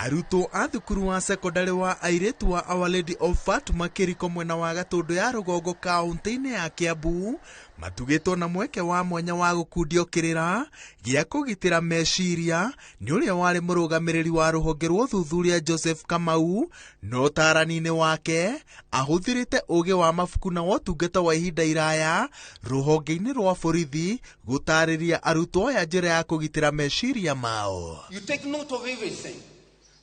Arutwo a thukuru wa sekondari wa airĩtu wa Our Lady of Fatuma Kĩriko mwena wa Gatũndũ ya rũgongo kaunti-inĩ ya Kiambu matugĩtwo na mweke wa mwanya wa gũkundio kĩrĩra gĩa kũgitĩra meciria nĩ ũrĩa warĩ mũrũgamĩrĩri wa rũhonge rwa ũthuthuria Joseph Kamau, no ũtaarani-inĩ wake ahũthĩrĩte ũũgĩ wa mabuku na ũtungata wa ihinda iraya rũhonge-inĩ rwa borithi gũtaarĩria arutwo aya njĩra ya kũgitĩra meciria mao. You take note of everything.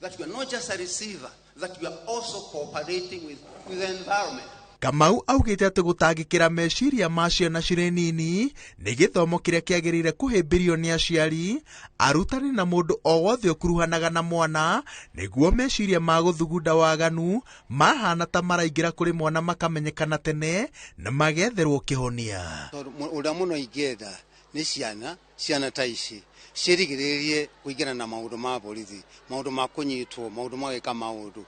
That you are not just a receiver, that you are also cooperating with the environment. Kamau augĩte atĩ gũtangĩkĩra meciria ma ciana cirĩ nini nĩ gĩthomo kĩrĩa kĩagĩrĩire kũhĩmbĩrio nĩ aciari, arutani na mũndũ o wothe ũkuruhanaga na mwana nĩguo meciria ma gũthugunda waganu mahana ta maraingĩra kũrĩ mwana makamenyekana tene na magetherwo kĩhonia. Ũrĩa mũno ingĩenda nĩ ciana ta ici cirigĩrĩrie kũingĩra na maũndũ ma borithi, maũndũ ma kũnyitwo, maũndũ ma gwĩka maũndũ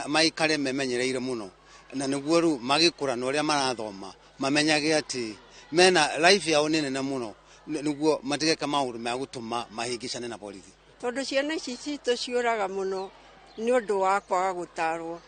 maikare memenyereire mũno, na nĩguo rĩu magĩkũra na ũrĩa marathoma mamenyage atĩ mena life yao nĩ nene mũno, nĩguo matigeke maũndũ ma gũtũma mahĩngĩcane na borithi. Tondũ ciana ici citũ ciũraga mũno nĩ ũndũ wa kwaga gũtarwo,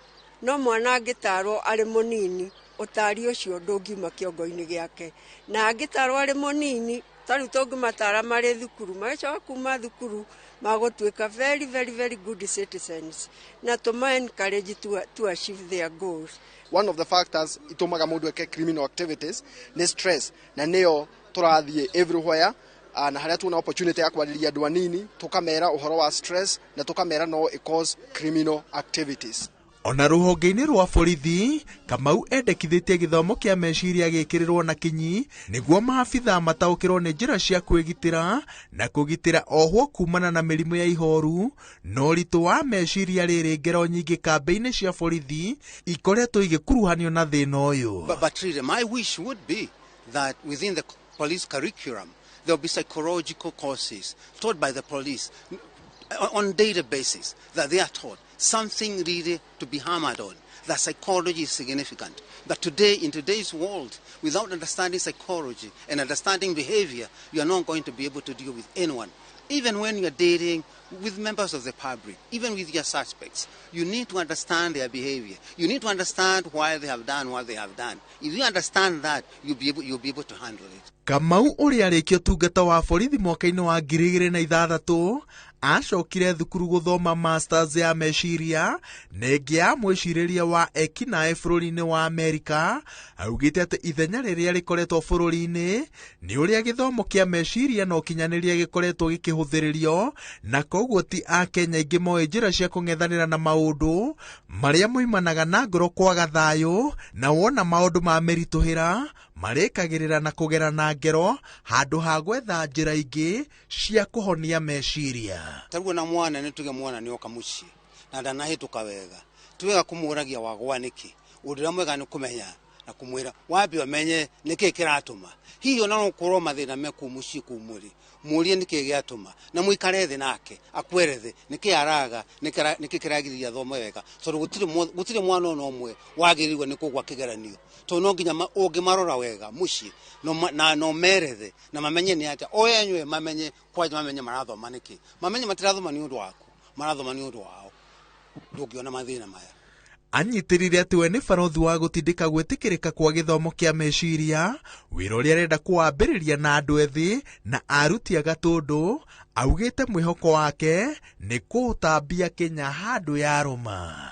no mwana angĩtarwo arĩ mũnini ũtari ũcio ndũngiuma kĩongo-inĩ gĩake, na angĩtarwo arĩ mũnini tarĩu tũngĩmatara marĩ thukuru, magĩcoka kuma thukuru magũtuĩka very very very good citizens na tũma encourage to achieve their goals. One of the factors itumaga mũndũ eke criminal activities nĩ stress, na nĩyo tũrathiĩ everywhere na harĩa tuona opportunity ya kwarĩria andũ anini tũkamera ũhoro wa stress na tũkamera no cause criminal activities. Ona rũhonge-inĩ rwa borithi, Kamau endekithĩtie gĩthomo kĩa meciria gĩkĩrĩrwo na kinyi nĩguo maabitha mataũkĩrwo nĩ njĩra cia kwĩgitĩra na kũgitĩra ohwo kumana na mĩrimũ ya ihoru, no ũritũ wa meciria rĩrĩ ngero nyingĩ kambĩ-inĩ cia borithi ikoretwo igĩkuruhanio na thĩna ũyũ. But really, my wish would be that within the police curriculum there will be psychological courses taught by the police on daily basis, that they are taught something really to be hammered on. That psychology is significant. That today, in today's world, without understanding psychology and understanding behavior, you are not going to be able to deal with anyone. Even when you are dating with members of the public, even with your suspects, you need to understand their behavior. You need to understand why they have done what they have done. If you understand that, you'll be able to handle it. Kamau ũrĩa arĩkia ũtungata wa borithi mwaka-inĩ wa 2006 acokire thukuru gũthoma masters ya meciria na ĩngĩ ya mwĩcirĩria wa ekinaĩ bũrũri-inĩ wa Amerika. Augĩte atĩ ithenya rĩrĩa rĩkoretwo bũrũri-inĩ nĩ ũrĩa gĩthomo kĩa meciria na ũkinyanĩria gĩkoretwo gĩkĩhũthĩrĩrio, na koguo ti a Kenya aingĩ moĩ njĩra cia kũng'ethanĩra na maũndũ marĩa moimanaga na ngoro kwaga thayũ, na wona maũndũ ma mĩritũhĩra marĩkagĩrĩra na kũgera na ngero handũ ha gwetha njĩra ingĩ cia kũhonia meciria. Tarĩu na mwana nĩ tuge mwana nĩ oka mũciĩ na ndanahĩtũka wega, tuwega kũmũragia wagwa nĩkĩ, ũndũ ũrĩa mwega nĩ kũmenya na kũmwĩra wambe amenye nĩkĩ kĩratũma. Hihi ona no ũkorwo mathĩna meku mũciĩ kumũrĩ, mũrie nĩkĩ gĩatũma na mũikare thĩ nake akwerethe nĩkĩ araga, nĩkĩ kĩragirĩria thome wega, tondũ gũtirĩ mwana ona ũmwe wagĩrĩirwo nĩ kũgwa kĩgeranio, tondũ no nginya ũngĩmarora wega mũciĩ no merethe na mamenye nĩ atĩa o enywe mamenye kwaje, mamenye marathoma nĩkĩ, mamenye matirathoma nĩ ũndũ waku, marathoma nĩ ũndũ wao, ndũngĩona mathĩna maya. Anyitĩrĩire atĩ we nĩ barothi wa gũtindĩka gwĩtĩkĩrĩka kwa gĩthomo kĩa meciria, wĩra ũrĩa arenda kũwambĩrĩria na andũ ethĩ na aruti a Gatũndũ. Augĩte mwĩhoko wake nĩ kũũtambia Kenya handũ ya rũma.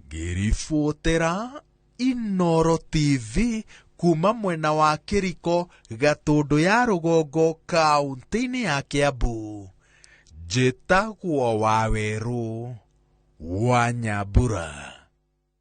Ngĩribotera Inooro TV kuma mwena wa Kĩriko, Gatũndũ ya rũgongo kaunti-inĩ ya Kiambu, njĩtagwo Wawerũ wa Nyambura.